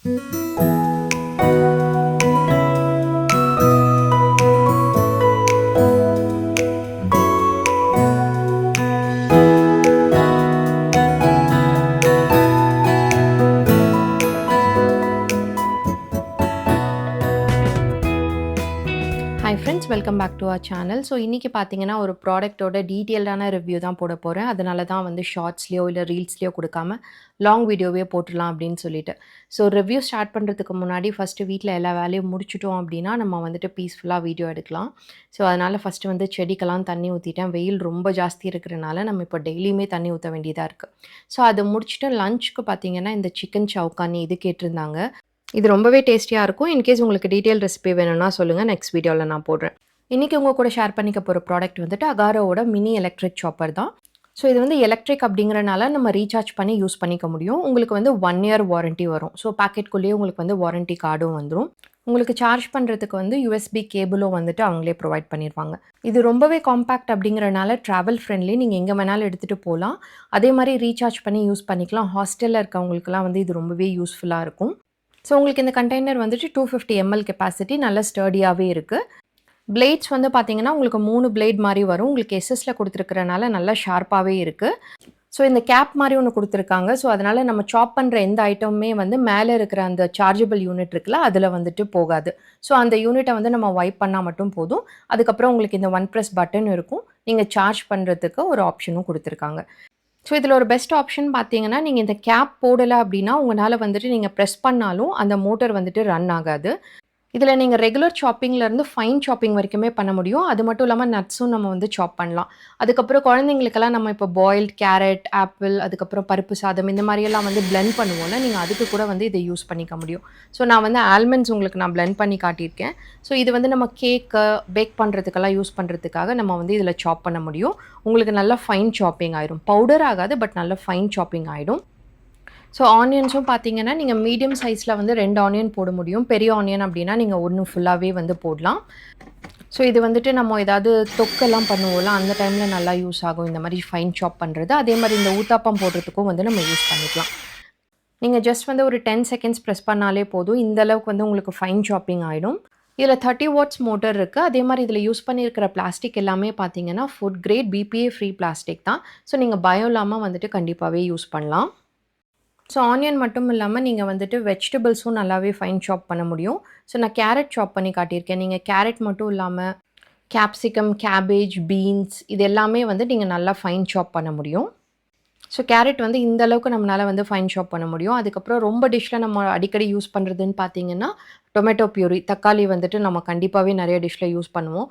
Hi friends, welcome back to our channel. So இன்றைக்கி பார்த்தீங்கன்னா ஒரு ப்ராடக்ட்டோட டீட்டெயில்டான ரிவ்யூ தான் போட போகிறேன். அதனால தான் வந்து ஷார்ட்ஸ்லேயோ இல்லை ரீல்ஸ்லேயோ கொடுக்காம லாங் வீடியோவே போட்டுடலாம் அப்படின்னு சொல்லிட்டு. ஸோ ரிவ்யூ ஸ்டார்ட் பண்ணுறதுக்கு முன்னாடி ஃபஸ்ட்டு வீட்டில் எல்லா வேலையும் முடிச்சிட்டோம் அப்படின்னா நம்ம வந்துட்டு பீஸ்ஃபுல்லாக வீடியோ எடுக்கலாம். ஸோ அதனால் ஃபஸ்ட்டு வந்து செடிக்கெல்லாம் தண்ணி ஊற்றிட்டேன். வெயில் ரொம்ப ஜாஸ்தி இருக்கிறனால நம்ம இப்போ டெய்லியுமே தண்ணி ஊற்ற வேண்டியதாக இருக்குது. ஸோ அதை முடிச்சுட்டு லஞ்சுக்கு பார்த்தீங்கன்னா இந்த சிக்கன் சவுக்கானி இது கேட்டிருந்தாங்க. இது ரொம்பவே டேஸ்டியா இருக்கும். இன்கேஸ் உங்களுக்கு டீட்டெயில் ரெசிபி வேணும்னா சொல்லுங்க. நெக்ஸ்ட் வீடியோல நான் போடுறேன். இன்னைக்கு உங்க கூட ஷேர் பண்ணிக்க போற ப்ராடக்ட் வந்துட்டு அகாரோவோட மினி எலக்ட்ரிக் சாப்பர் தான். ஸோ இது வந்து எலக்ட்ரிக் அப்படிங்கிறனால நம்ம ரீசார்ஜ் பண்ணி யூஸ் பண்ணிக்க முடியும். உங்களுக்கு வந்து 1 இயர் வாரண்டி வரும். ஸோ பாக்கெட்குள்ளேயே உங்களுக்கு வந்து வாரண்டி கார்டும் வந்துரும். உங்களுக்கு சார்ஜ் பண்ணுறதுக்கு வந்து யூஎஸ்பி கேபிளும் வந்துட்டு அவங்களே ப்ரொவைட் பண்ணிருவாங்க. இது ரொம்பவே காம்பேக்ட் அப்படிங்கிறனால ட்ராவல் ஃப்ரெண்ட்லி. நீங்கள் எங்கே வேணாலும் எடுத்துகிட்டு போகலாம். அதே மாதிரி ரீசார்ஜ் பண்ணி யூஸ் பண்ணிக்கலாம். ஹாஸ்டலில் இருக்கவங்களுக்குலாம் வந்து இது ரொம்பவே யூஸ்ஃபுல்லாக இருக்கும். ஸோ உங்களுக்கு இந்த கண்டெய்னர் வந்துட்டு 250 ml கெப்பாசிட்டி, நல்ல ஸ்டர்டியாகவே இருக்குது. பிளேட்ஸ் வந்து பார்த்தீங்கன்னா உங்களுக்கு 3 பிளேட் மாதிரி வரும். உங்களுக்கு எஸ்எஸ்ல கொடுத்துருக்கறனால நல்லா ஷார்ப்பாகவே இருக்குது. ஸோ இந்த கேப் மாதிரி ஒன்று கொடுத்துருக்காங்க. ஸோ அதனால் நம்ம சாப் பண்ணுற எந்த ஐட்டமுமே வந்து மேலே இருக்கிற அந்த சார்ஜபிள் யூனிட் இருக்குல்ல அதில் வந்துட்டு போகாது. ஸோ அந்த யூனிட்டை வந்து நம்ம வைப் பண்ணால் மட்டும் போதும். அதுக்கப்புறம் உங்களுக்கு இந்த 1 ப்ரெஸ் பட்டன் இருக்கும். நீங்கள் சார்ஜ் பண்ணுறதுக்கு ஒரு ஆப்ஷனும் கொடுத்துருக்காங்க. ஸோ இதில் ஒரு பெஸ்ட் ஆப்ஷன் பார்த்தீங்கன்னா, நீங்கள் இந்த கேப் போடலை அப்படின்னா உங்களால் வந்துட்டு நீங்கள் ப்ரெஸ் பண்ணாலும் அந்த மோட்டர் வந்துட்டு ரன் ஆகாது. இதில் நீங்கள் ரெகுலர் சாப்பிங்லேருந்து ஃபைன் சாப்பிங் வரைக்குமே பண்ண முடியும். அது மட்டும் இல்லாமல் நட்ஸும் நம்ம வந்து சாப் பண்ணலாம். அதுக்கப்புறம் குழந்தைங்களுக்கெல்லாம் நம்ம இப்போ பாயில்ட் கேரட், ஆப்பிள், அதுக்கப்புறம் பருப்பு சாதம் இந்த மாதிரியெல்லாம் வந்து பிளெண்ட் பண்ணுவோம்ல, நீங்கள் அதுக்கு கூட வந்து இதை யூஸ் பண்ணிக்க முடியும். ஸோ நான் வந்து ஆல்மண்ட்ஸ் உங்களுக்கு நான் பிளெண்ட் பண்ணி காட்டியிருக்கேன். ஸோ இது வந்து நம்ம கேக்கு பேக் பண்ணுறதுக்கெல்லாம் யூஸ் பண்ணுறதுக்காக நம்ம வந்து இதில் சாப் பண்ண முடியும். உங்களுக்கு நல்லா ஃபைன் சாப்பிங் ஆயிடும். பவுடர் ஆகாது, பட் நல்ல ஃபைன் சாப்பிங் ஆகிடும். ஸோ ஆனியன்ஸும் பார்த்தீங்கன்னா, நீங்கள் மீடியம் சைஸில் வந்து 2 ஆனியன் போட முடியும். பெரிய ஆனியன் அப்படின்னா நீங்கள் 1 ஃபுல்லாகவே வந்து போடலாம். ஸோ இது வந்துட்டு நம்ம ஏதாவது தொக்கெல்லாம் பண்ணுவோம்ல, அந்த டைமில் நல்லா யூஸ் ஆகும் இந்த மாதிரி ஃபைன் சாப் பண்ணுறது. அதே மாதிரி இந்த ஊத்தாப்பம் போடுறதுக்கும் வந்து நம்ம யூஸ் பண்ணிக்கலாம். நீங்கள் ஜஸ்ட் வந்து ஒரு 10 செகண்ட்ஸ் ப்ரெஸ் பண்ணாலே போதும். இந்த அளவுக்கு வந்து உங்களுக்கு ஃபைன் சாப்பிங் ஆகிடும். இதில் 30 வாட்ஸ் மோட்டர் இருக்குது. அதே மாதிரி இதில் யூஸ் பண்ணியிருக்கிற பிளாஸ்டிக் எல்லாமே பார்த்தீங்கன்னா food grade BBA free plastic தான். ஸோ நீங்கள் பயம் இல்லாமல் வந்துட்டு கண்டிப்பாகவே யூஸ் பண்ணலாம். ஸோ ஆனியன் மட்டும் இல்லாமல் நீங்கள் வந்துட்டு வெஜிடபிள்ஸும் நல்லாவே ஃபைன் சாப் பண்ண முடியும். ஸோ நான் கேரட் சாப் பண்ணி காட்டியிருக்கேன். நீங்கள் கேரட் மட்டும் இல்லாமல் கேப்சிகம், கேபேஜ், பீன்ஸ் இது எல்லாமே வந்து நீங்கள் நல்லா ஃபைன் சாப் பண்ண முடியும். ஸோ கேரட் வந்து இந்த அளவுக்கு நம்மளால் வந்து ஃபைன் சாப் பண்ண முடியும். அதுக்கப்புறம் ரொம்ப டிஷ்ஷில் நம்ம அடிக்கடி யூஸ் பண்ணுறதுன்னு பார்த்தீங்கன்னா டொமேட்டோ பியூரி, தக்காளி வந்துட்டு நம்ம கண்டிப்பாகவே நிறைய டிஷ்ஷில் யூஸ் பண்ணுவோம்.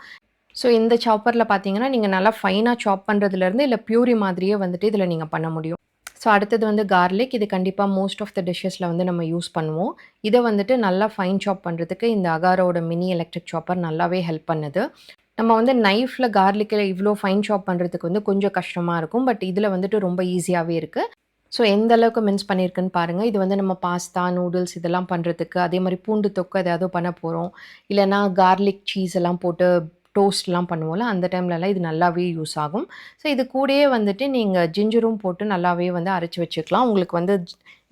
ஸோ இந்த சாப்பரில் பார்த்தீங்கன்னா நீங்கள் நல்லா ஃபைனாக சாப் பண்ணுறதுலேருந்து இல்லை பியூரி மாதிரியே வந்துட்டு இதில் நீங்கள் பண்ண முடியும். ஸோ அடுத்தது வந்து கார்லிக். இது கண்டிப்பாக மோஸ்ட் ஆஃப் த டிஷ்ஷஸில் வந்து நம்ம யூஸ் பண்ணுவோம். இதை வந்துட்டு நல்லா ஃபைன் சாப் பண்ணுறதுக்கு இந்த அகாரோட மினி எலக்ட்ரிக் சாப்பர் நல்லாவே ஹெல்ப் பண்ணுது. நம்ம வந்து நைஃப்பில் கார்லிக்கில் இவ்வளோ ஃபைன் சாப் பண்ணுறதுக்கு வந்து கொஞ்சம் கஷ்டமாக இருக்கும். பட் இதில் வந்துட்டு ரொம்ப ஈஸியாகவே இருக்குது. ஸோ எந்த அளவுக்கு மின்ஸ் பண்ணியிருக்குன்னு பாருங்கள். இது வந்து நம்ம பாஸ்தா, நூடுல்ஸ் இதெல்லாம் பண்ணுறதுக்கு, அதே மாதிரி பூண்டு தொக்கு ஏதாவது பண்ண போகிறோம், இல்லைனா கார்லிக் சீஸ் எல்லாம் போட்டு டோஸ்ட்லாம் பண்ணுவோம்ல, அந்த டைம்லலாம் இது நல்லாவே யூஸ் ஆகும். ஸோ இது கூடயே வந்துட்டு நீங்கள் ஜிஞ்சரும் போட்டு நல்லாவே வந்து அரைச்சி வச்சுக்கலாம். உங்களுக்கு வந்து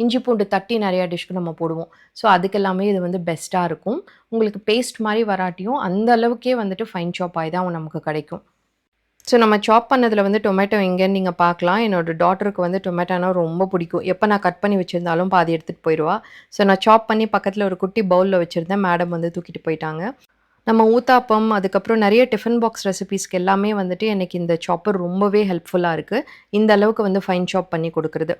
இஞ்சி பூண்டு தட்டி நிறையா டிஷ்க்கு நம்ம போடுவோம். ஸோ அதுக்கெல்லாமே இது வந்து பெஸ்ட்டாக இருக்கும். உங்களுக்கு பேஸ்ட் மாதிரி வராட்டியும் அந்த அளவுக்கே வந்துட்டு ஃபைன் சாப் ஆகி தான் நமக்கு கிடைக்கும். ஸோ நம்ம சாப் பண்ணதில் வந்து டொமேட்டோ எங்கேன்னு நீங்கள் பார்க்கலாம். என்னோடய டாட்டருக்கு வந்து டொமேட்டோனா ரொம்ப பிடிக்கும். எப்போ நான் கட் பண்ணி வச்சுருந்தாலும் பாதி எடுத்துகிட்டு போயிடுவா. ஸோ நான் சாப் பண்ணி பக்கத்தில் ஒரு குட்டி பவுலில் வச்சுருந்தேன். மேடம் வந்து தூக்கிட்டு போயிட்டாங்க. நம்ம ஊத்தாப்பம், அதுக்கப்புறம் நிறைய டிஃபன் பாக்ஸ் ரெசிபீஸ்க்கு எல்லாமே வந்துட்டு எனக்கு இந்த சாப்பர் ரொம்பவே ஹெல்ப்ஃபுல்லாக இருக்குது. இந்த அளவுக்கு வந்து ஃபைன் சாப் பண்ணி கொடுக்குறது.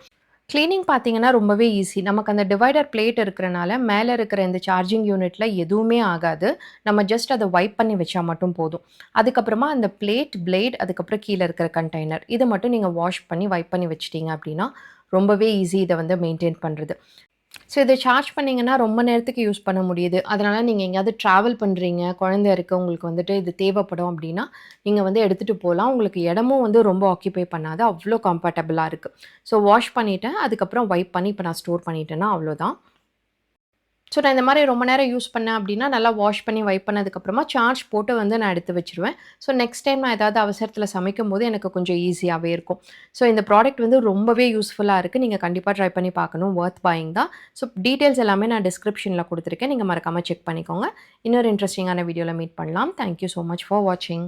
க்ளீனிங் பார்த்தீங்கன்னா ரொம்பவே ஈஸி. நமக்கு அந்த டிவைடர் பிளேட் இருக்கிறனால மேலே இருக்கிற இந்த சார்ஜிங் யூனிட்டில் எதுவுமே ஆகாது. நம்ம ஜஸ்ட் அதை வைப் பண்ணி வச்சா மட்டும் போதும். அதுக்கப்புறமா அந்த பிளேட், பிளேட், அதுக்கப்புறம் கீழே இருக்கிற கண்டெய்னர் இதை மட்டும் நீங்கள் வாஷ் பண்ணி வைப் பண்ணி வச்சிட்டிங்க அப்படின்னா ரொம்பவே ஈஸி இதை வந்து மெயின்டைன் பண்ணுறது. ஸோ இதை சார்ஜ் பண்ணிங்கன்னா ரொம்ப நேரத்துக்கு யூஸ் பண்ண முடியுது. அதனால் நீங்கள் எங்கேயாவது ட்ராவல் பண்ணுறீங்க, குழந்தை இருக்குது, உங்களுக்கு வந்துட்டு இது தேவைப்படும் அப்படின்னா நீங்கள் வந்து எடுத்துகிட்டு போகலாம். உங்களுக்கு இடமும் வந்து ரொம்ப ஆக்கியபை பண்ணாது. அவ்வளோ கம்ஃபர்டபுளாக இருக்குது. ஸோ வாஷ் பண்ணிவிட்டேன். அதுக்கப்புறம் வைப் பண்ணி இப்போ நான் ஸ்டோர் பண்ணிட்டேன்னா அவ்வளோதான். ஸோ நான் இந்த மாரி ரொம்ப நேரம் யூஸ் பண்ணேன் அப்டின்னா, நல்லா வாஷ் பண்ணி வைப் பண்ணதுக்கப்புறமா சார்ஜ் போட்டு வந்து நான் எடுத்து வச்சுருவேன். ஸோ நெக்ஸ்ட் டைம் நான் ஏதாவது அவசரத்தில சமைக்கும்போது எனக்கு கொஞ்சம் ஈஸியாவே இருக்கும். ஸோ இந்த ப்ராடக்ட் வந்து ரொம்பவே யூஸ்ஃபுல்லா இருக்கு. நீங்க கண்டிப்பா ட்ரை பண்ணி பார்க்கணும். வொர்த் பையிங் தான். ஸோ டீட்டெயில்ஸ் எல்லாமே நான் டிஸ்கிரிப்ஷன்ல குடுத்துருக்கேன். நீங்க மறக்காம செக் பண்ணிக்கோங்க. இன்னொரு இன்ட்ரஸ்டிங்கான வீடியோல மீட் பண்ணலாம். Thank you so much for வாட்சிங்.